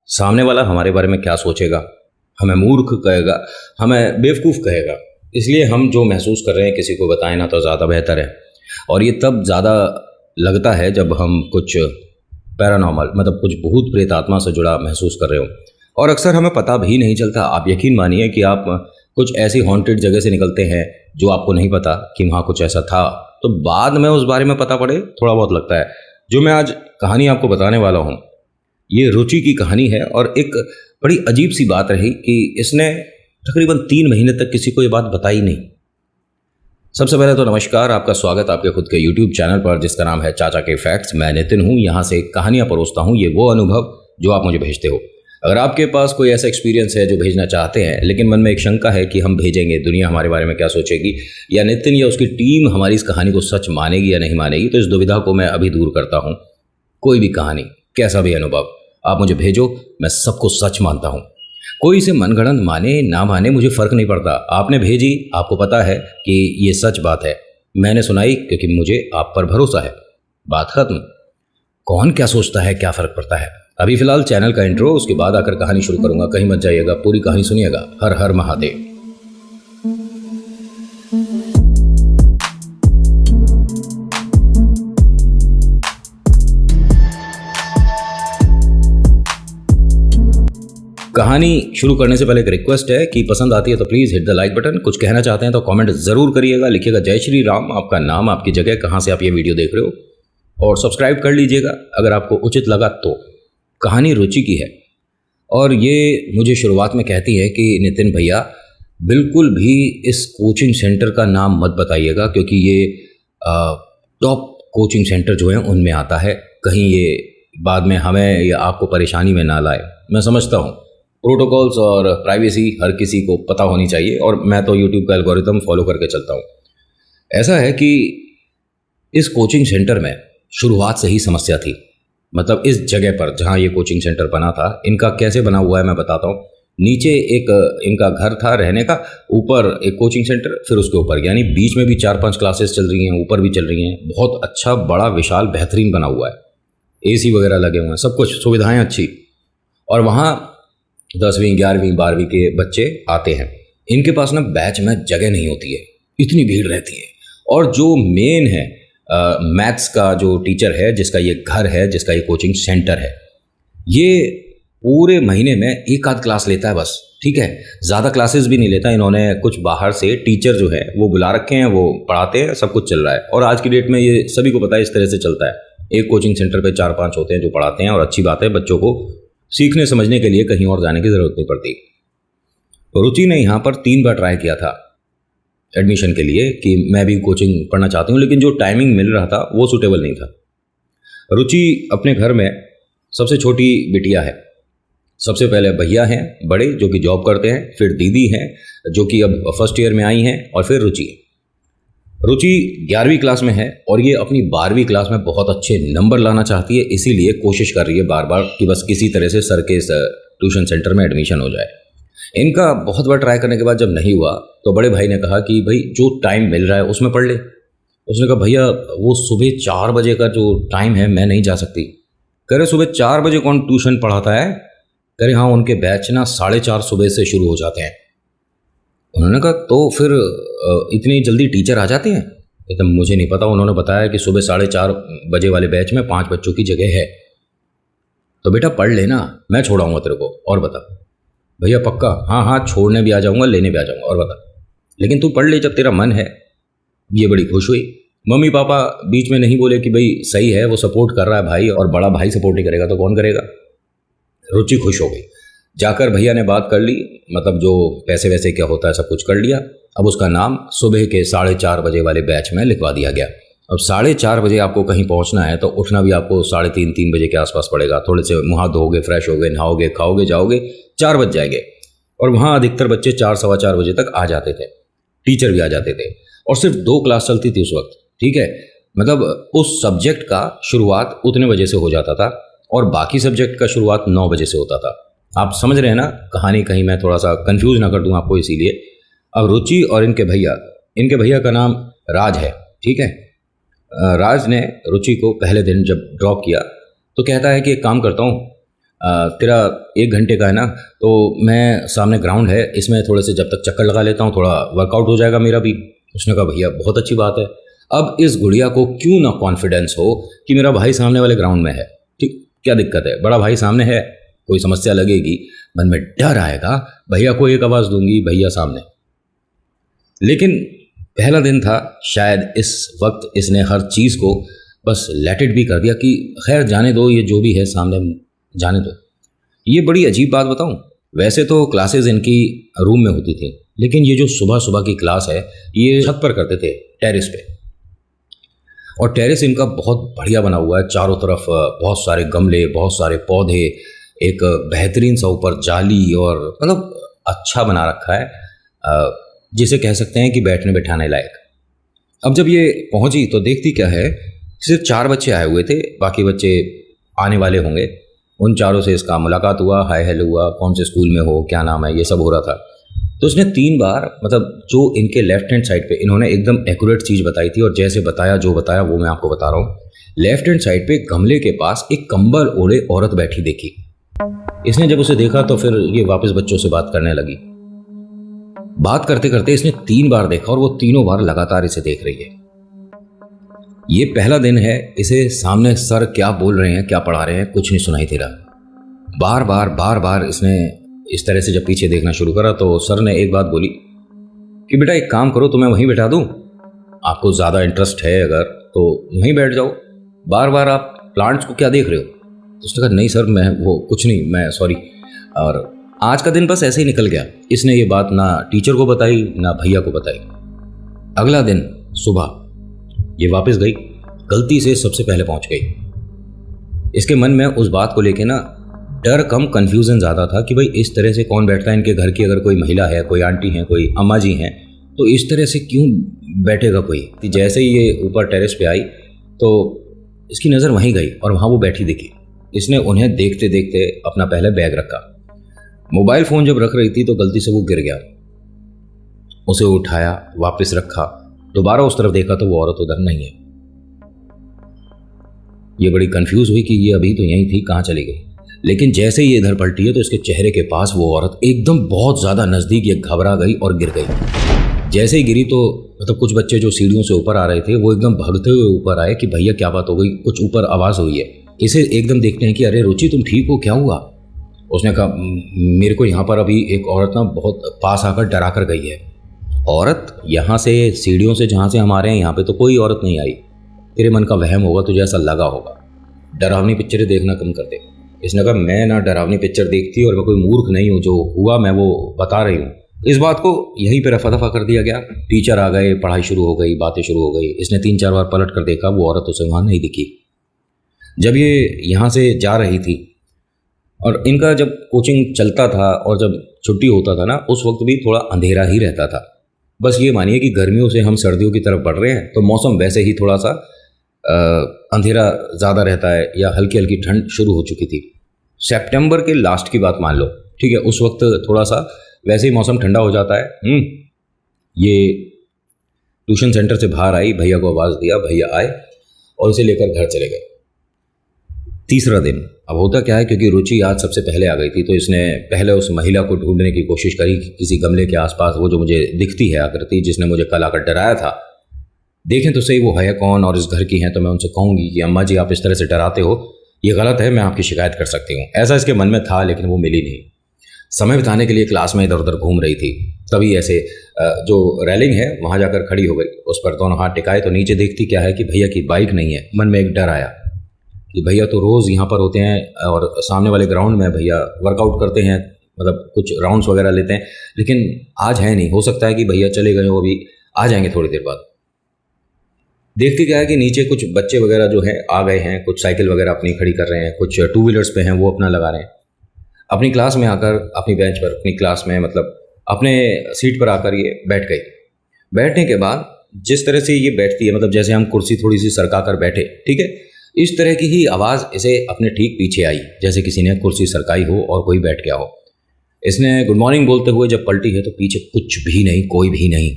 सामने वाला हमारे बारे में क्या सोचेगा, हमें मूर्ख कहेगा, हमें बेवकूफ़ कहेगा। इसलिए हम जो महसूस कर रहे हैं किसी को बताएं ना तो ज़्यादा बेहतर है। और ये तब ज़्यादा लगता है जब हम कुछ पैरानॉर्मल मतलब कुछ भूत प्रेत आत्मा से जुड़ा महसूस कर रहे हो। और अक्सर हमें पता भी नहीं चलता। आप यकीन मानिए कि आप कुछ ऐसी हॉन्टेड जगह से निकलते हैं जो आपको नहीं पता कि वहाँ कुछ ऐसा था, तो बाद में उस बारे में पता पड़े थोड़ा बहुत लगता है। जो मैं आज कहानी आपको बताने वाला हूँ ये रुचि की कहानी है। और एक बड़ी अजीब सी बात रही कि इसने तकरीबन 3 महीने तक किसी को ये बात बताई नहीं। सबसे पहले तो नमस्कार, आपका स्वागत आपके खुद के YouTube चैनल पर जिसका नाम है चाचा के फैक्ट्स। मैं नितिन हूँ, यहाँ से कहानियाँ परोसता हूँ। ये वो अनुभव जो आप मुझे भेजते हो। अगर आपके पास कोई ऐसा एक्सपीरियंस है जो भेजना चाहते हैं लेकिन मन में एक शंका है कि हम भेजेंगे दुनिया हमारे बारे में क्या सोचेगी, या नितिन या उसकी टीम हमारी इस कहानी को सच मानेगी या नहीं मानेगी, तो इस दुविधा को मैं अभी दूर करता हूँ। कोई भी कहानी, कैसा भी अनुभव आप मुझे भेजो, मैं सबको सच मानता हूँ। कोई इसे मनगढ़ंत माने ना माने मुझे फ़र्क नहीं पड़ता। आपने भेजी, आपको पता है कि ये सच बात है, मैंने सुनाई क्योंकि मुझे आप पर भरोसा है। बात खत्म। कौन क्या सोचता है, क्या फ़र्क पड़ता है। अभी फ़िलहाल चैनल का इंट्रो, उसके बाद आकर कहानी शुरू करूँगा। कहीं मत जाइएगा, पूरी कहानी सुनिएगा। हर हर महादेव। कहानी शुरू करने से पहले एक रिक्वेस्ट है कि पसंद आती है तो please hit the like button. कुछ कहना चाहते हैं तो कमेंट ज़रूर करिएगा, लिखिएगा जय श्री राम, आपका नाम, आपकी जगह, कहाँ से आप ये वीडियो देख रहे हो, और सब्सक्राइब कर लीजिएगा अगर आपको उचित लगा तो। कहानी रुचि की है और ये मुझे शुरुआत में कहती है कि नितिन भैया बिल्कुल भी इस कोचिंग सेंटर का नाम मत बताइएगा क्योंकि ये टॉप कोचिंग सेंटर जो है उनमें आता है, कहीं ये बाद में हमें या आपको परेशानी में ना लाए। मैं समझता हूँ प्रोटोकॉल्स और प्राइवेसी हर किसी को पता होनी चाहिए और मैं तो यूट्यूब का एल्गोरिथम फॉलो करके चलता हूँ। ऐसा है कि इस कोचिंग सेंटर में शुरुआत से ही समस्या थी। मतलब इस जगह पर जहाँ ये कोचिंग सेंटर बना था, इनका कैसे बना हुआ है मैं बताता हूँ। नीचे एक इनका घर था रहने का, ऊपर एक कोचिंग सेंटर, फिर उसके ऊपर यानी बीच में भी 4-5 क्लासेस चल रही हैं, ऊपर भी चल रही हैं। बहुत अच्छा, बड़ा, विशाल, बेहतरीन बना हुआ है। AC वगैरह लगे हुए हैं, सब कुछ सुविधाएँ अच्छी। और वहाँ 10वीं 11वीं 12वीं के बच्चे आते हैं। इनके पास ना बैच में जगह नहीं होती है, इतनी भीड़ रहती है। और जो मेन है मैथ्स का जो टीचर है, जिसका ये घर है, जिसका ये कोचिंग सेंटर है, ये पूरे महीने में एक आध क्लास लेता है बस। ठीक है, ज़्यादा क्लासेस भी नहीं लेता। इन्होंने कुछ बाहर से टीचर जो है वो बुला रखे हैं, वो पढ़ाते हैं, सब कुछ चल रहा है। और आज की डेट में ये सभी को पता है, इस तरह से चलता है। एक कोचिंग सेंटर पे 4-5 होते हैं जो पढ़ाते हैं, और अच्छी बात है, बच्चों को सीखने समझने के लिए कहीं और जाने की ज़रूरत नहीं पड़ती। रुचि ने यहाँ पर 3 बार ट्राई किया था एडमिशन के लिए कि मैं भी कोचिंग पढ़ना चाहती हूँ, लेकिन जो टाइमिंग मिल रहा था वो सूटेबल नहीं था। रुचि अपने घर में सबसे छोटी बिटिया है। सबसे पहले भैया हैं बड़े जो कि जॉब करते हैं, फिर दीदी हैं जो कि अब फर्स्ट ईयर में आई हैं, और फिर रुचि। रुचि 11वीं क्लास में है और ये अपनी 12वीं क्लास में बहुत अच्छे नंबर लाना चाहती है, इसीलिए कोशिश कर रही है बार बार कि बस किसी तरह से सर के इस ट्यूशन सेंटर में एडमिशन हो जाए। इनका बहुत बार ट्राई करने के बाद जब नहीं हुआ तो बड़े भाई ने कहा कि भाई जो टाइम मिल रहा है उसमें पढ़ ले। उसने कहा भैया वो सुबह 4 बजे का जो टाइम है मैं नहीं जा सकती। कह रहे सुबह 4 बजे कौन ट्यूशन पढ़ाता है? कह रहे हाँ, उनके बैच ना 4:30 सुबह से शुरू हो जाते हैं। उन्होंने कहा तो फिर इतनी जल्दी टीचर आ जाते हैं? एकदम मुझे नहीं पता। उन्होंने बताया कि सुबह 4:30 बजे वाले बैच में 5 बच्चों की जगह है। तो बेटा पढ़ लेना, मैं छोड़ाऊंगा तेरे को। और बता। भैया पक्का? हाँ हाँ, छोड़ने भी आ जाऊंगा, लेने भी आ जाऊंगा। और बता, लेकिन तू पढ़ ले जब तेरा मन है। ये बड़ी खुश हुई। मम्मी पापा बीच में नहीं बोले कि भाई सही है, वो सपोर्ट कर रहा है भाई, और बड़ा भाई सपोर्ट नहीं करेगा तो कौन करेगा। रुचि खुश हो गई। जाकर भैया ने बात कर ली, मतलब जो पैसे वैसे क्या होता है सब कुछ कर लिया। अब उसका नाम सुबह के 4:30 बजे वाले बैच में लिखवा दिया गया। अब 4:30 बजे आपको कहीं पहुंचना है तो उठना भी आपको 3:30 बजे के आसपास पड़ेगा। थोड़े से मुँह हाथ धोगे, फ्रेश होगे, नहाओगे, खाओगे, जाओगे, 4 बज जाएंगे। और वहाँ अधिकतर बच्चे 4 सवा 4 बजे तक आ जाते थे, टीचर भी आ जाते थे। और सिर्फ 2 क्लास चलती थी उस वक्त। ठीक है, मतलब उस सब्जेक्ट का शुरुआत उतने बजे से हो जाता था और बाकी सब्जेक्ट का शुरुआत 9 बजे से होता था। आप समझ रहे हैं ना कहानी, कहीं मैं थोड़ा सा कंफ्यूज ना कर दूं आपको, इसीलिए। अब रुचि और इनके भैया का नाम राज है। ठीक है, राज ने रुचि को पहले दिन जब ड्रॉप किया तो कहता है कि एक काम करता हूँ, तेरा 1 घंटे का है ना, तो मैं सामने ग्राउंड है, इसमें थोड़े से जब तक चक्कर लगा लेता हूँ, थोड़ा वर्कआउट हो जाएगा मेरा भी। उसने कहा भैया बहुत अच्छी बात है। अब इस गुड़िया को क्यों ना कॉन्फिडेंस हो कि मेरा भाई सामने वाले ग्राउंड में है, ठीक, क्या दिक्कत है, बड़ा भाई सामने है, कोई समस्या लगेगी, मन में डर आएगा, भैया को एक आवाज़ दूंगी, भैया सामने। लेकिन पहला दिन था, शायद इस वक्त इसने हर चीज़ को बस लेट इट भी कर दिया कि खैर जाने दो, ये जो भी है सामने जाने दो। ये बड़ी अजीब बात बताऊं, वैसे तो क्लासेस इनकी रूम में होती थी, लेकिन ये जो सुबह सुबह की क्लास है ये छत पर करते थे, टेरेस पे। और टेरेस इनका बहुत बढ़िया बना हुआ है, चारों तरफ बहुत सारे गमले, बहुत सारे पौधे, एक बेहतरीन सा ऊपर जाली, और मतलब अच्छा बना रखा है, जिसे कह सकते हैं कि बैठने बैठाने लायक। अब जब ये पहुंची तो देखती क्या है, सिर्फ 4 बच्चे आए हुए थे, बाकी बच्चे आने वाले होंगे। उन चारों से इसका मुलाकात हुआ, हाय हेलो हुआ, कौन से स्कूल में हो, क्या नाम है, ये सब हो रहा था। तो उसने 3 बार, मतलब जो इनके लेफ्ट हैंड साइड पे इन्होंने एकदम एक्यूरेट चीज़ बताई थी, और जैसे बताया जो बताया वो मैं आपको बता रहा हूँ। लेफ्ट हैंड साइड पे गमले के पास एक कंबल ओढ़े औरत बैठी देखी। इसने जब उसे देखा तो फिर ये वापस बच्चों से बात करने लगी। बात करते करते इसने 3 बार देखा, और वो तीनों बार लगातार इसे देख रही है। ये पहला दिन है, इसे सामने सर क्या बोल रहे हैं, क्या पढ़ा रहे हैं, कुछ नहीं सुनाई दे रहा। बार बार इसने इस तरह से जब पीछे देखना शुरू करा तो सर ने एक बात बोली कि बेटा एक काम करो, तुम्हें वहीं बैठा दूं, आपको ज़्यादा इंटरेस्ट है अगर तो वहीं बैठ जाओ, बार बार आप प्लांट्स को क्या देख रहे हो। तो उसने कहा नहीं सर, मैं वो कुछ नहीं, मैं सॉरी। और आज का दिन बस ऐसे ही निकल गया। इसने ये बात ना टीचर को बताई, ना भैया को बताई। अगला दिन सुबह ये वापस गई, गलती से सबसे पहले पहुंच गई। इसके मन में उस बात को लेके ना डर कम कन्फ्यूज़न ज़्यादा था कि भाई इस तरह से कौन बैठता है, इनके घर की अगर कोई महिला है, कोई आंटी है, कोई अम्मा जी हैं, तो इस तरह से क्यों बैठेगा कोई। जैसे ही ये ऊपर टेरेस पे आई तो इसकी नज़र वहीं गई और वहाँ वो बैठी दिखी। इसने उन्हें देखते देखते अपना पहले बैग रखा। मोबाइल फ़ोन जब रख रही थी तो गलती से वो गिर गया, उसे उठाया, वापस रखा, दोबारा उस तरफ देखा तो वो औरत उधर नहीं है। ये बड़ी कंफ्यूज हुई कि ये अभी तो यहीं थी, कहाँ चली गई। लेकिन जैसे ही ये इधर पलटी है तो इसके चेहरे के पास वो औरत एकदम बहुत ज़्यादा नज़दीक, ये घबरा गई और गिर गई। जैसे ही गिरी तो मतलब कुछ बच्चे जो सीढ़ियों से ऊपर आ रहे थे वो एकदम भागते हुए ऊपर आए कि भैया क्या बात हो गई, कुछ ऊपर आवाज़ हुई है। इसे एकदम देखते हैं कि अरे रुचि तुम ठीक हो, क्या हुआ। उसने कहा मेरे को यहाँ पर अभी एक औरत ना बहुत पास आकर डरा कर गई है। औरत? यहाँ से सीढ़ियों से जहाँ से हम आ रहे हैं यहाँ पे तो कोई औरत नहीं आई, तेरे मन का वहम होगा, तुझे ऐसा लगा होगा, डरावनी पिक्चरें देखना कम कर दे। इसने कहा मैं ना डरावनी पिक्चर देखती और मैं कोई मूर्ख नहीं हूँ, जो हुआ मैं वो बता रही हूँ। इस बात को यहीं पे रफा दफा कर दिया गया। टीचर आ गए, पढ़ाई शुरू हो गई, बातें शुरू हो गई। इसने 3-4 बार पलट कर देखा, वो औरत उसे वहाँ नहीं दिखी। जब ये यहाँ से जा रही थी और इनका जब कोचिंग चलता था और जब छुट्टी होता था ना, उस वक्त भी थोड़ा अंधेरा ही रहता था। बस ये मानिए कि गर्मियों से हम सर्दियों की तरफ बढ़ रहे हैं तो मौसम वैसे ही थोड़ा सा अंधेरा ज़्यादा रहता है, या हल्की हल्की ठंड शुरू हो चुकी थी। सितंबर के लास्ट की बात मान लो, ठीक है, उस वक्त थोड़ा सा वैसे ही मौसम ठंडा हो जाता है। ये ट्यूशन सेंटर से बाहर आई, भैया को आवाज़ दिया, भैया आए और उसे लेकर घर चले गए। तीसरा दिन, अब होता क्या है, क्योंकि रुचि आज सबसे पहले आ गई थी तो इसने पहले उस महिला को ढूंढने की कोशिश करी कि किसी गमले के आसपास वो जो मुझे दिखती है आकृति, जिसने मुझे कल आकर डराया था, देखें तो सही वो है कौन और इस घर की हैं, तो मैं उनसे कहूँगी कि अम्मा जी आप इस तरह से डराते हो, ये गलत है, मैं आपकी शिकायत कर सकती हूँ। ऐसा इसके मन में था, लेकिन वो मिली नहीं। समय बिताने के लिए क्लास में इधर उधर घूम रही थी, तभी ऐसे जो रेलिंग है वहाँ जाकर खड़ी हो गई, उस पर दोनों हाथ टिकाए तो नीचे देखती क्या है कि भैया की बाइक नहीं है। मन में एक डर आया कि भैया तो रोज़ यहाँ पर होते हैं और सामने वाले ग्राउंड में भैया वर्कआउट करते हैं, मतलब कुछ राउंड्स वगैरह लेते हैं, लेकिन आज है नहीं। हो सकता है कि भैया चले गए हो, अभी आ जाएंगे थोड़ी देर बाद। देखते क्या है कि नीचे कुछ बच्चे वगैरह जो हैं आ गए हैं, कुछ साइकिल वगैरह अपनी खड़ी कर रहे हैं, कुछ 2 व्हीलर्स पे हैं वो अपना लगा रहे हैं। अपनी क्लास में आकर अपनी बेंच पर, अपनी क्लास में मतलब अपने सीट पर आकर ये बैठ गई। बैठने के बाद जिस तरह से ये बैठती है, मतलब जैसे हम कुर्सी थोड़ी सी सरका कर बैठे, ठीक है, इस तरह की ही आवाज़ इसे अपने ठीक पीछे आई, जैसे किसी ने कुर्सी सरकाई हो और कोई बैठ गया हो। इसने गुड मॉर्निंग बोलते हुए जब पलटी है तो पीछे कुछ भी नहीं, कोई भी नहीं।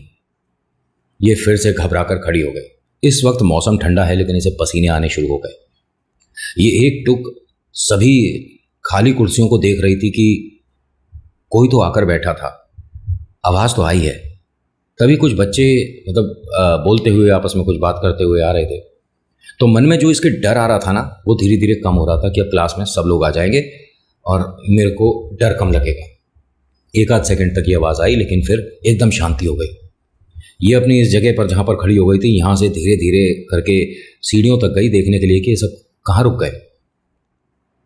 ये फिर से घबरा कर खड़ी हो गई। इस वक्त मौसम ठंडा है लेकिन इसे पसीने आने शुरू हो गए। ये एक टुक सभी खाली कुर्सियों को देख रही थी कि कोई तो आकर बैठा था। आवाज़ तो आई है। तभी कुछ बच्चे बोलते हुए आपस में कुछ बात करते हुए आ रहे थे। तो मन में जो इसके डर आ रहा था ना, वो धीरे धीरे कम हो रहा था कि अब क्लास में सब लोग आ जाएंगे और मेरे को डर कम लगेगा। एक आध सेकंड तक ये आवाज़ आई, लेकिन फिर एकदम शांति हो गई। ये अपनी इस जगह पर जहाँ पर खड़ी हो गई थी, यहाँ से धीरे धीरे करके सीढ़ियों तक गई देखने के लिए कि ये सब कहाँ रुक गए।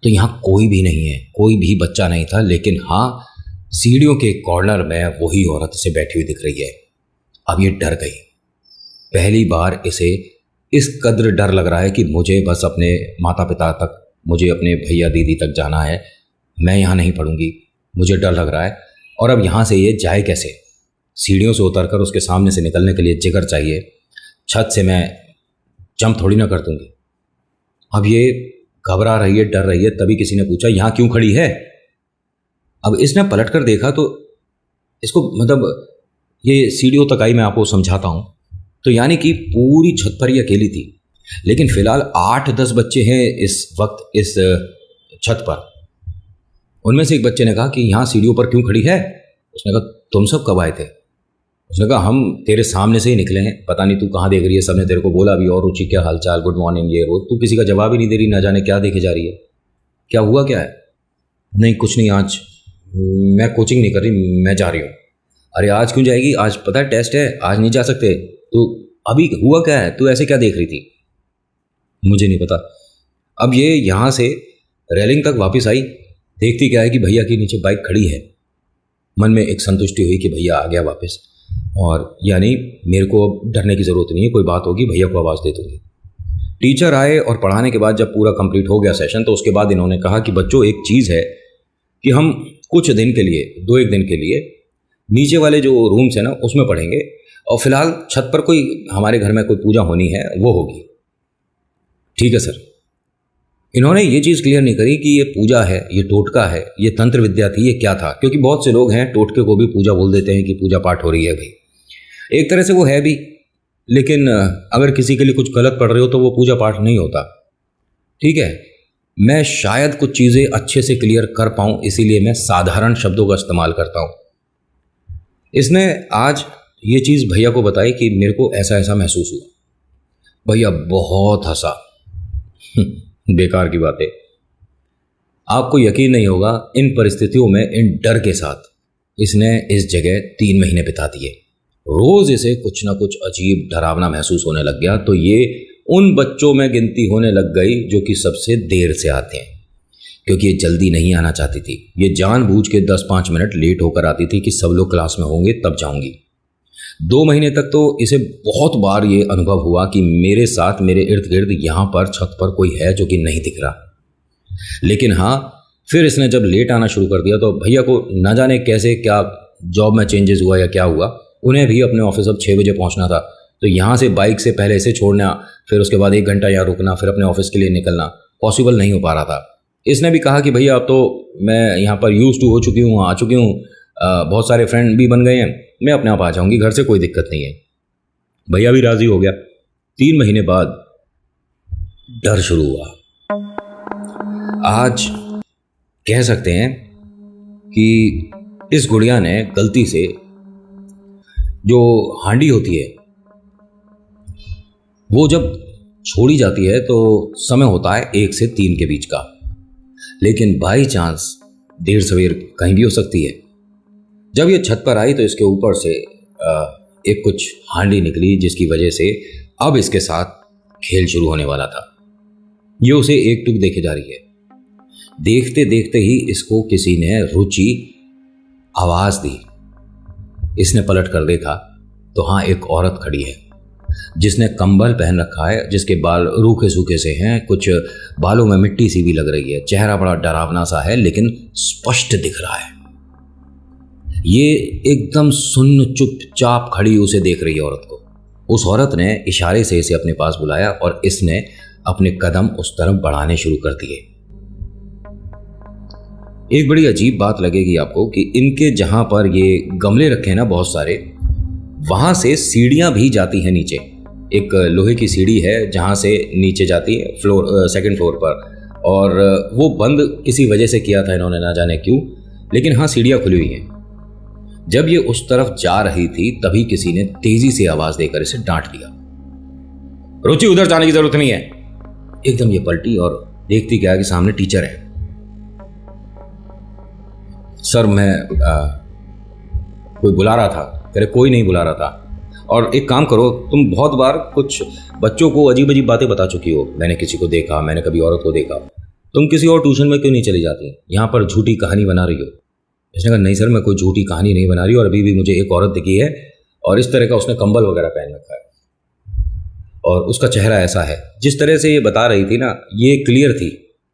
तो यहाँ कोई भी नहीं है, कोई भी बच्चा नहीं था, लेकिन हाँ, सीढ़ियों के कॉर्नर में वही औरत इसे बैठी हुई दिख रही है। अब ये डर गई। पहली बार इसे इस कद्र डर लग रहा है कि मुझे बस अपने माता पिता तक, मुझे अपने भैया दीदी तक जाना है, मैं यहाँ नहीं पढ़ूंगी, मुझे डर लग रहा है। और अब यहाँ से ये जाए कैसे? सीढ़ियों से उतरकर उसके सामने से निकलने के लिए जिगर चाहिए। छत से मैं जंप थोड़ी ना कर दूंगी। अब ये घबरा रही है, डर रही है। तभी किसी ने पूछा, यहाँ क्यों खड़ी है? अब इसने पलट कर देखा तो इसको ये सीढ़ियों तक आई, मैं आपको समझाता हूँ। तो यानी कि पूरी छत पर ही अकेली थी। लेकिन फिलहाल 8-10 बच्चे हैं इस वक्त इस छत पर। उनमें से एक बच्चे ने कहा कि यहाँ सीढ़ियों पर क्यों खड़ी है? उसने कहा, तुम सब कब आए थे? उसने कहा, हम तेरे सामने से ही निकले हैं, पता नहीं तू कहाँ देख रही है। सबने तेरे को बोला भी, और रुचि क्या हालचाल, गुड मॉर्निंग, ये वो। तू किसी का जवाब ही नहीं दे रही, ना जाने क्या देखे जा रही है। क्या हुआ, क्या है? नहीं कुछ नहीं, आज मैं कोचिंग नहीं कर रही, मैं जा रही हूँ। अरे आज क्यों जाएगी? आज पता है टेस्ट है, आज नहीं जा सकते। तो अभी हुआ क्या है? तू ऐसे क्या देख रही थी? मुझे नहीं पता। अब ये यहाँ से रेलिंग तक वापस आई, देखती क्या है कि भैया के नीचे बाइक खड़ी है। मन में एक संतुष्टि हुई कि भैया आ गया वापस, और यानी मेरे को अब डरने की ज़रूरत नहीं है, कोई बात होगी भैया को आवाज़ दे दूँगी। टीचर आए और पढ़ाने के बाद जब पूरा कंप्लीट हो गया सेशन, तो उसके बाद इन्होंने कहा कि बच्चों, एक चीज़ है कि हम कुछ दिन के लिए, 2-1 दिन के लिए नीचे वाले जो रूम्स है ना, उसमें पढ़ेंगे, और फिलहाल छत पर कोई, हमारे घर में कोई पूजा होनी है, वो होगी। ठीक है सर। इन्होंने ये चीज़ क्लियर नहीं करी कि ये पूजा है, ये टोटका है, ये तंत्र विद्या थी, ये क्या था। क्योंकि बहुत से लोग हैं टोटके को भी पूजा बोल देते हैं कि पूजा पाठ हो रही है। भाई एक तरह से वो है भी, लेकिन अगर किसी के लिए कुछ गलत पढ़ रहे हो तो वो पूजा पाठ नहीं होता। ठीक है, मैं शायद कुछ चीज़ें अच्छे से क्लियर कर पाऊँ, इसीलिए मैं साधारण शब्दों का इस्तेमाल करता हूँ। इसने आज ये चीज़ भैया को बताई कि मेरे को ऐसा ऐसा महसूस हुआ। भैया बहुत हंसा। बेकार की बात है। आपको यकीन नहीं होगा, इन परिस्थितियों में, इन डर के साथ इसने इस जगह 3 महीने बिता दिए। रोज़ इसे कुछ ना कुछ अजीब डरावना महसूस होने लग गया। तो ये उन बच्चों में गिनती होने लग गई जो कि सबसे देर से आते हैं, क्योंकि ये जल्दी नहीं आना चाहती थी। ये जानबूझ के 10-5 मिनट लेट होकर आती थी कि सब लोग क्लास में होंगे तब जाऊंगी। 2 महीने तक तो इसे बहुत बार ये अनुभव हुआ कि मेरे साथ, मेरे इर्द गिर्द, यहाँ पर छत पर कोई है जो कि नहीं दिख रहा। लेकिन हाँ, फिर इसने जब लेट आना शुरू कर दिया तो भैया को ना जाने कैसे, क्या जॉब में चेंजेस हुआ या क्या हुआ, उन्हें भी अपने ऑफिस अब 6 बजे पहुँचना था। तो यहाँ से बाइक से पहले इसे छोड़ना, फिर उसके बाद 1 घंटा यहाँ रुकना, फिर अपने ऑफिस के लिए निकलना पॉसिबल नहीं हो पा रहा था। इसने भी कहा कि भैया अब तो मैं यहाँ पर यूज़ टू हो चुकी हूँ, आ चुकी हूँ, बहुत सारे फ्रेंड भी बन गए हैं, मैं अपने आप आ जाऊँगी, घर से कोई दिक्कत नहीं है। भैया भी राज़ी हो गया। 3 महीने बाद डर शुरू हुआ। आज कह सकते हैं कि इस गुड़िया ने गलती से, जो हांडी होती है वो जब छोड़ी जाती है तो समय होता है 1 से 3 के बीच का, लेकिन बाई चांस देर सवेर कहीं भी हो सकती है। जब ये छत पर आई तो इसके ऊपर से एक कुछ हांडी निकली, जिसकी वजह से अब इसके साथ खेल शुरू होने वाला था। ये उसे एकटुक देखे जा रही है। देखते देखते ही इसको किसी ने रुचि आवाज दी। इसने पलट कर देखा तो हाँ, एक औरत खड़ी है जिसने कंबल पहन रखा है, जिसके बाल रूखे सूखे से हैं, कुछ बालों में मिट्टी सी भी लग रही है। चेहरा बड़ा डरावना सा है लेकिन स्पष्ट दिख रहा है। ये एकदम सुन्न चुपचाप खड़ी उसे देख रही है औरत को। उस औरत ने इशारे से इसे अपने पास बुलाया और इसने अपने कदम उस तरफ बढ़ाने शुरू कर दिए। एक बड़ी अजीब बात लगेगी आपको कि इनके जहां पर ये गमले रखे हैं ना बहुत सारे, वहां से सीढ़ियां भी जाती हैं नीचे। एक लोहे की सीढ़ी है जहां से नीचे जाती है फ्लोर, 2nd फ्लोर पर, और वो बंद किसी वजह से किया था इन्होंने, ना जाने क्यों, लेकिन हाँ सीढ़ियाँ खुली हुई हैं। जब ये उस तरफ जा रही थी तभी किसी ने तेजी से आवाज देकर इसे डांट दिया, रुचि उधर जाने की जरूरत नहीं है। एकदम ये पलटी और देखती क्या कि सामने टीचर है। सर मैं कोई बुला रहा था। कह रहे कोई नहीं बुला रहा था, और एक काम करो, तुम बहुत बार कुछ बच्चों को अजीब अजीब बातें बता चुकी हो, मैंने किसी को देखा, मैंने कभी औरत को देखा, तुम किसी और ट्यूशन में क्यों नहीं चली जाती, यहाँ पर झूठी कहानी बना रही हो। इसने कहा नहीं सर मैं कोई झूठी कहानी नहीं बना रही, और अभी भी मुझे एक औरत दिखी है और इस तरह का उसने कंबल वगैरह पहन रखा है और उसका चेहरा ऐसा है। जिस तरह से ये बता रही थी ना, ये क्लियर थी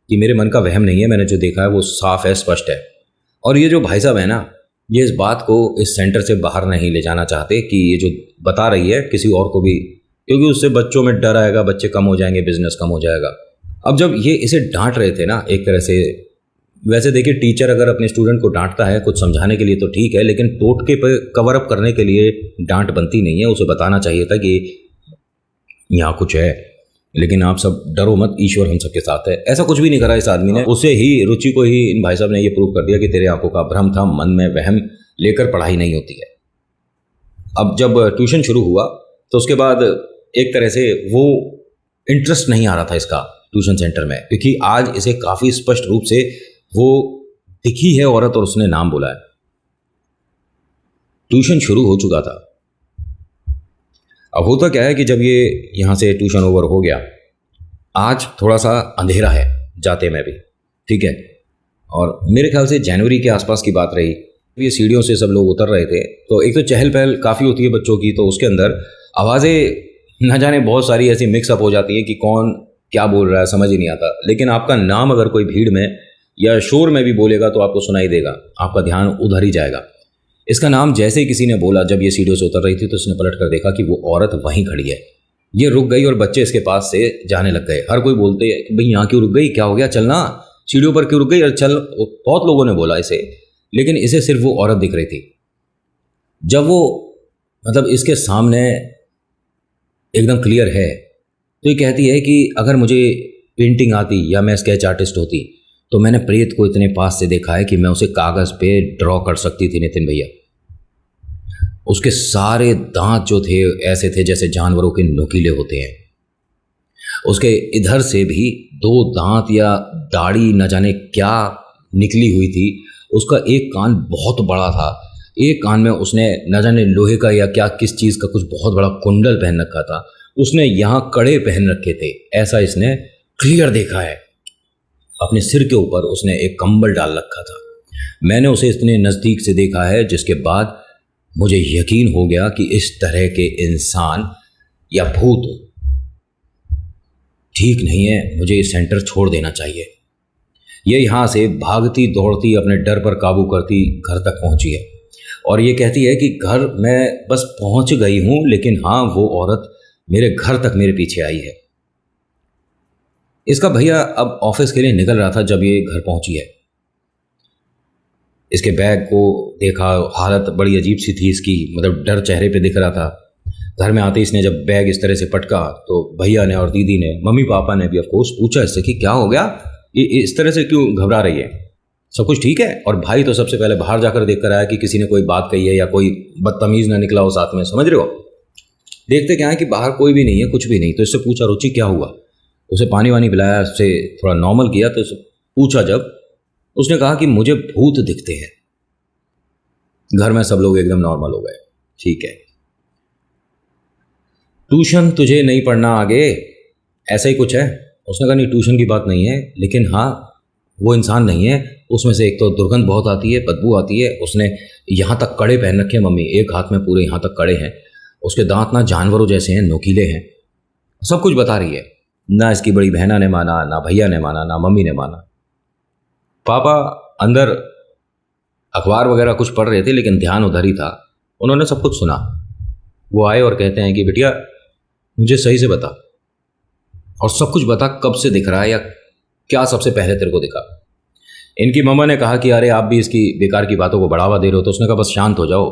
कि मेरे मन का वहम नहीं है, मैंने जो देखा है वो साफ है, स्पष्ट है। और ये जो भाई साहब है ना, ये इस बात को इस सेंटर से बाहर नहीं ले जाना चाहते कि ये जो बता रही है किसी और को भी, क्योंकि उससे बच्चों में डर आएगा, बच्चे कम हो जाएंगे, बिजनेस कम हो जाएगा। अब जब ये इसे डांट रहे थे ना एक तरह से, वैसे देखिए टीचर अगर अपने स्टूडेंट को डांटता है कुछ समझाने के लिए तो ठीक है, लेकिन टोटके पर कवर अप करने के लिए डांट बनती नहीं है। उसे बताना चाहिए था कि यहाँ कुछ है, लेकिन आप सब डरो मत, ईश्वर हम सबके साथ है। ऐसा कुछ भी नहीं करा इस आदमी ने। उसे ही, रुचि को ही इन भाई साहब ने ये प्रूव कर दिया कि तेरे आंखों का भ्रम था, मन में वहम लेकर पढ़ाई नहीं होती है। अब जब ट्यूशन शुरू हुआ तो उसके बाद एक तरह से वो इंटरेस्ट नहीं आ रहा था इसका ट्यूशन सेंटर में, क्योंकि आज इसे काफ़ी स्पष्ट रूप से वो दिखी है औरत और उसने नाम बोला है। ट्यूशन शुरू हो चुका था। अब होता क्या है कि जब ये यहाँ से ट्यूशन ओवर हो गया, आज थोड़ा सा अंधेरा है जाते में भी, ठीक है, और मेरे ख्याल से जनवरी के आसपास की बात रही। ये सीढ़ियों से सब लोग उतर रहे थे, तो एक तो चहल पहल काफ़ी होती है बच्चों की, तो उसके अंदर आवाज़ें न जाने बहुत सारी ऐसी मिक्सअप हो जाती है कि कौन क्या बोल रहा है समझ ही नहीं आता। लेकिन आपका नाम अगर कोई भीड़ में या शोर में भी बोलेगा तो आपको सुनाई देगा, आपका ध्यान उधर ही जाएगा। इसका नाम जैसे ही किसी ने बोला, जब ये सीढ़ियों से उतर रही थी तो उसने पलट कर देखा कि वो औरत वहीं खड़ी है। ये रुक गई और बच्चे इसके पास से जाने लग गए। हर कोई बोलते हैं कि भाई यहाँ क्यों रुक गई, क्या हो गया, चलना, सीढ़ियों पर क्यों रुक गई, और चल। बहुत लोगों ने बोला इसे, लेकिन इसे सिर्फ वो औरत दिख रही थी। जब वो मतलब इसके सामने एकदम क्लियर है तो ये कहती है कि अगर मुझे पेंटिंग आती या मैं स्केच आर्टिस्ट होती तो मैंने प्रेत को इतने पास से देखा है कि मैं उसे कागज़ पे ड्रॉ कर सकती थी नितिन भैया। उसके सारे दांत जो थे ऐसे थे जैसे जानवरों के नुकीले होते हैं। उसके इधर से भी 2 दांत या दाढ़ी न जाने क्या निकली हुई थी। उसका एक कान बहुत बड़ा था, एक कान में उसने न जाने लोहे का या क्या किस चीज़ का कुछ बहुत बड़ा कुंडल पहन रखा था। उसने यहाँ कड़े पहन रखे थे, ऐसा इसने क्लियर देखा है। अपने सिर के ऊपर उसने एक कंबल डाल रखा था। मैंने उसे इतने नज़दीक से देखा है जिसके बाद मुझे यकीन हो गया कि इस तरह के इंसान या भूत ठीक नहीं है, मुझे इस सेंटर छोड़ देना चाहिए। ये यहाँ से भागती दौड़ती अपने डर पर काबू करती घर तक पहुँची है और ये कहती है कि घर मैं बस पहुँच गई हूँ, लेकिन हाँ वो औरत मेरे घर तक मेरे पीछे आई है। इसका भैया अब ऑफिस के लिए निकल रहा था जब ये घर पहुंची है। इसके बैग को देखा, हालत बड़ी अजीब सी थी इसकी, मतलब डर चेहरे पे दिख रहा था। घर में आते इसने जब बैग इस तरह से पटका तो भैया ने और दीदी ने, मम्मी पापा ने भी ऑफकोर्स पूछा इससे कि क्या हो गया, ये इस तरह से क्यों घबरा रही है, सब कुछ ठीक है। और भाई तो सबसे पहले बाहर जाकर देख कर आया कि किसी ने कोई बात कही है या कोई बदतमीज ना निकला हो साथ में, समझ रहे हो। देखते क्या है कि बाहर कोई भी नहीं है, कुछ भी नहीं। तो इससे पूछा रुचि क्या हुआ, उसे पानी वानी पिलाया, उससे थोड़ा नॉर्मल किया। तो पूछा जब, उसने कहा कि मुझे भूत दिखते हैं। घर में सब लोग एकदम नॉर्मल हो गए। ठीक है, ट्यूशन तुझे नहीं पढ़ना आगे, ऐसा ही कुछ है। उसने कहा नहीं ट्यूशन की बात नहीं है, लेकिन हाँ वो इंसान नहीं है, उसमें से एक तो दुर्गंध बहुत आती है, बदबू आती है। उसने यहाँ तक कड़े पहन रखे हैं मम्मी, एक हाथ में पूरे यहाँ तक कड़े हैं। उसके दांत ना जानवरों जैसे हैं, नुकीले हैं। सब कुछ बता रही है। ना इसकी बड़ी बहना ने माना, ना भैया ने माना, ना मम्मी ने माना। पापा अंदर अखबार वगैरह कुछ पढ़ रहे थे, लेकिन ध्यान उधर ही था। उन्होंने सब कुछ सुना। वो आए और कहते हैं कि बिटिया मुझे सही से बता, और सब कुछ बता, कब से दिख रहा है या क्या सबसे पहले तेरे को दिखा। इनकी मम्मा ने कहा कि अरे आप भी इसकी बेकार की बातों को बढ़ावा दे रहे हो। तो उसने कहा बस शांत हो जाओ,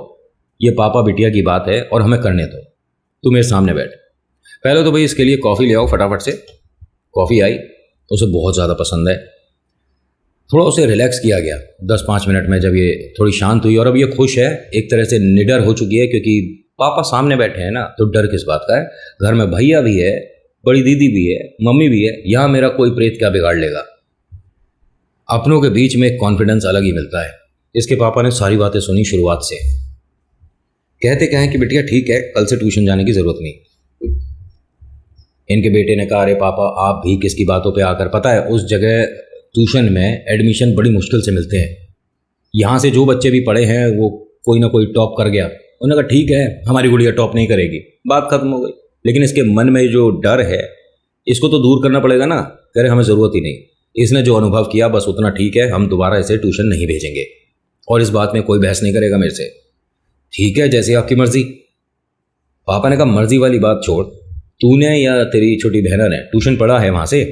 ये पापा बिटिया की बात है और हमें करने दो, तू मेरे सामने बैठ। पहले तो भाई इसके लिए कॉफ़ी ले आओ फटाफट से। कॉफ़ी आई, उसे बहुत ज़्यादा पसंद है। थोड़ा उसे रिलैक्स किया गया 10-5 मिनट में, जब ये थोड़ी शांत हुई और अब ये खुश है, एक तरह से निडर हो चुकी है, क्योंकि पापा सामने बैठे हैं ना, तो डर किस बात का है। घर में भैया भी है, बड़ी दीदी भी है, मम्मी भी है, यहाँ मेरा कोई प्रेत क्या बिगाड़ लेगा। अपनों के बीच में एक कॉन्फिडेंस अलग ही मिलता है। इसके पापा ने सारी बातें सुनी शुरुआत से। कहते क्या है कि बिटिया ठीक है, कल से ट्यूशन जाने की ज़रूरत नहीं। इनके बेटे ने कहा, अरे पापा आप भी किसकी बातों पे आकर, पता है उस जगह ट्यूशन में एडमिशन बड़ी मुश्किल से मिलते हैं। यहाँ से जो बच्चे भी पढ़े हैं वो कोई ना कोई टॉप कर गया। उन्होंने कहा ठीक है, हमारी गुड़िया टॉप नहीं करेगी, बात खत्म हो गई। लेकिन इसके मन में जो डर है, इसको तो दूर करना पड़ेगा ना। कह रहे हमें ज़रूरत ही नहीं, इसने जो अनुभव किया बस उतना ठीक है, हम दोबारा इसे ट्यूशन नहीं भेजेंगे और इस बात में कोई बहस नहीं करेगा मेरे से। ठीक है, जैसे आपकी मर्जी। पापा ने कहा मर्जी वाली बात छोड़, तूने या तेरी छोटी बहना ने ट्यूशन पढ़ा है वहाँ से?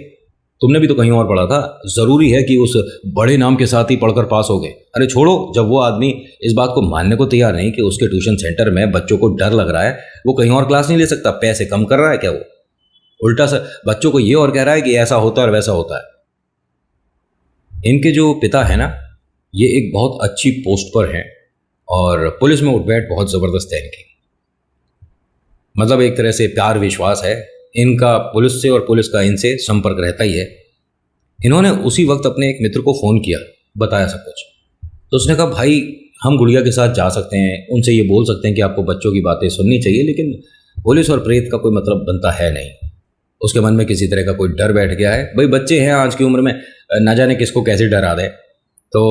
तुमने भी तो कहीं और पढ़ा था। ज़रूरी है कि उस बड़े नाम के साथ ही पढ़कर पास हो गए? अरे छोड़ो, जब वो आदमी इस बात को मानने को तैयार नहीं कि उसके ट्यूशन सेंटर में बच्चों को डर लग रहा है, वो कहीं और क्लास नहीं ले सकता? पैसे कम कर रहा है क्या वो? उल्टा सा बच्चों को ये और कह रहा है कि ऐसा होता है और वैसा होता है। इनके जो पिता है ना, ये एक बहुत अच्छी पोस्ट पर हैं और पुलिस में उठबैठ बहुत ज़बरदस्त है इनकी। मतलब एक तरह से प्यार विश्वास है इनका पुलिस से और पुलिस का इनसे संपर्क रहता ही है। इन्होंने उसी वक्त अपने एक मित्र को फ़ोन किया, बताया सब कुछ। तो उसने कहा भाई हम गुड़िया के साथ जा सकते हैं, उनसे ये बोल सकते हैं कि आपको बच्चों की बातें सुननी चाहिए, लेकिन पुलिस और प्रेत का कोई मतलब बनता है नहीं। उसके मन में किसी तरह का कोई डर बैठ गया है। भाई बच्चे हैं आज की उम्र में, ना जाने किसको कैसे डरा दे। तो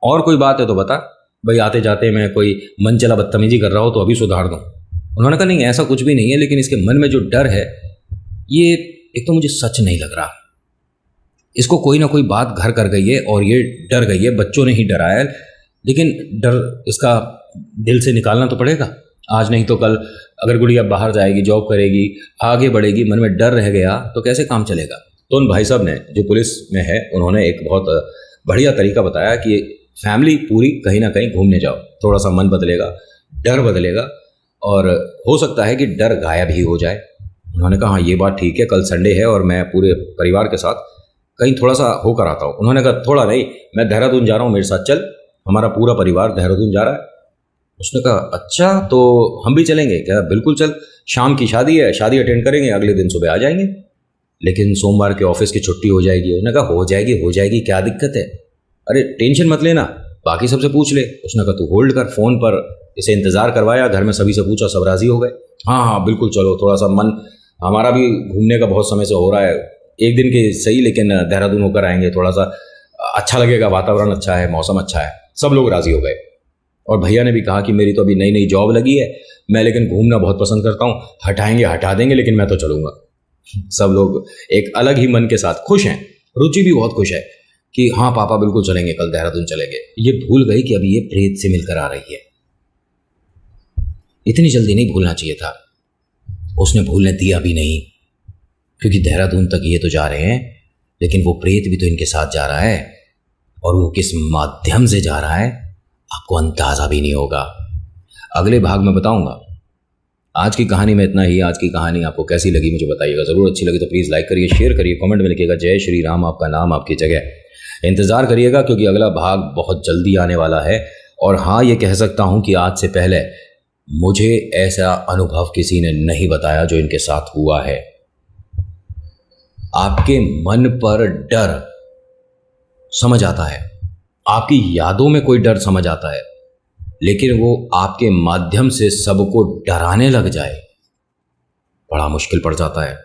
और कोई बात है तो बता भाई, आते जाते मैं कोई मन चला बदतमीजी कर रहा हो तो अभी सुधार दूँ। उन्होंने कहा नहीं ऐसा कुछ भी नहीं है, लेकिन इसके मन में जो डर है ये एक तो मुझे सच नहीं लग रहा। इसको कोई ना कोई बात घर कर गई है और ये डर गई है, बच्चों ने ही डराया है। लेकिन डर इसका दिल से निकालना तो पड़ेगा, आज नहीं तो कल अगर गुड़िया बाहर जाएगी, जॉब करेगी, आगे बढ़ेगी, मन में डर रह गया तो कैसे काम चलेगा। तो उन भाई साहब ने जो पुलिस में है, उन्होंने एक बहुत बढ़िया तरीका बताया कि फैमिली पूरी कहीं ना कहीं घूमने जाओ, थोड़ा सा मन बदलेगा, डर बदलेगा और हो सकता है कि डर गायब ही हो जाए। उन्होंने कहा हाँ ये बात ठीक है, कल संडे है और मैं पूरे परिवार के साथ कहीं थोड़ा सा होकर आता हूँ। उन्होंने कहा थोड़ा नहीं, मैं देहरादून जा रहा हूँ, मेरे साथ चल, हमारा पूरा परिवार देहरादून जा रहा है। उसने कहा अच्छा तो हम भी चलेंगे क्या? बिल्कुल चल, शाम की शादी है, शादी अटेंड करेंगे, अगले दिन सुबह आ जाएंगे, लेकिन सोमवार के ऑफिस की छुट्टी हो जाएगी। उन्होंने कहा हो जाएगी, क्या दिक्कत है? अरे टेंशन मत लेना, बाकी सबसे पूछ ले। उसने कहा तू होल्ड कर, फ़ोन पर इसे इंतज़ार करवाया, घर में सभी से पूछा, सब राज़ी हो गए। हाँ बिल्कुल चलो, थोड़ा सा मन हमारा भी घूमने का बहुत समय से हो रहा है, एक दिन के सही लेकिन देहरादून होकर आएंगे, थोड़ा सा अच्छा लगेगा, वातावरण अच्छा है, मौसम अच्छा है। सब लोग राज़ी हो गए और भैया ने भी कहा कि मेरी तो अभी नई नई जॉब लगी है, मैं लेकिन घूमना बहुत पसंद करता हूँ, हटाएंगे हटा देंगे लेकिन मैं तो चलूँगा। सब लोग एक अलग ही मन के साथ खुश हैं। रुचि भी बहुत खुश है कि हाँ पापा बिल्कुल चलेंगे, कल देहरादून चलेंगे। ये भूल गई कि अभी ये प्रेत से मिलकर आ रही है। इतनी जल्दी नहीं भूलना चाहिए था, उसने भूलने दिया भी नहीं, क्योंकि देहरादून तक ये तो जा रहे हैं, लेकिन वो प्रेत भी तो इनके साथ जा रहा है और वो किस माध्यम से जा रहा है आपको अंदाजा भी नहीं होगा। अगले भाग में बताऊंगा। आज की कहानी में इतना ही। आज की कहानी आपको कैसी लगी मुझे बताइएगा ज़रूर। अच्छी लगी तो प्लीज़ लाइक करिए, शेयर करिए, कमेंट में लिखिएगा जय श्री राम, आपका नाम आपकी जगह। इंतज़ार करिएगा क्योंकि अगला भाग बहुत जल्दी आने वाला है। और हाँ ये कह सकता हूँ कि आज से पहले मुझे ऐसा अनुभव किसी ने नहीं बताया जो इनके साथ हुआ है। आपके मन पर डर समझ आता है, आपकी यादों में कोई डर समझ आता है, लेकिन वो आपके माध्यम से सबको डराने लग जाए, बड़ा मुश्किल पड़ जाता है।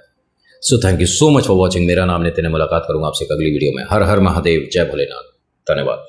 So thank you so much for watching. मेरा नाम नितिन है, मुलाकात करूंगा आपसे अगली वीडियो में। हर हर महादेव, जय भोलेनाथ, धन्यवाद।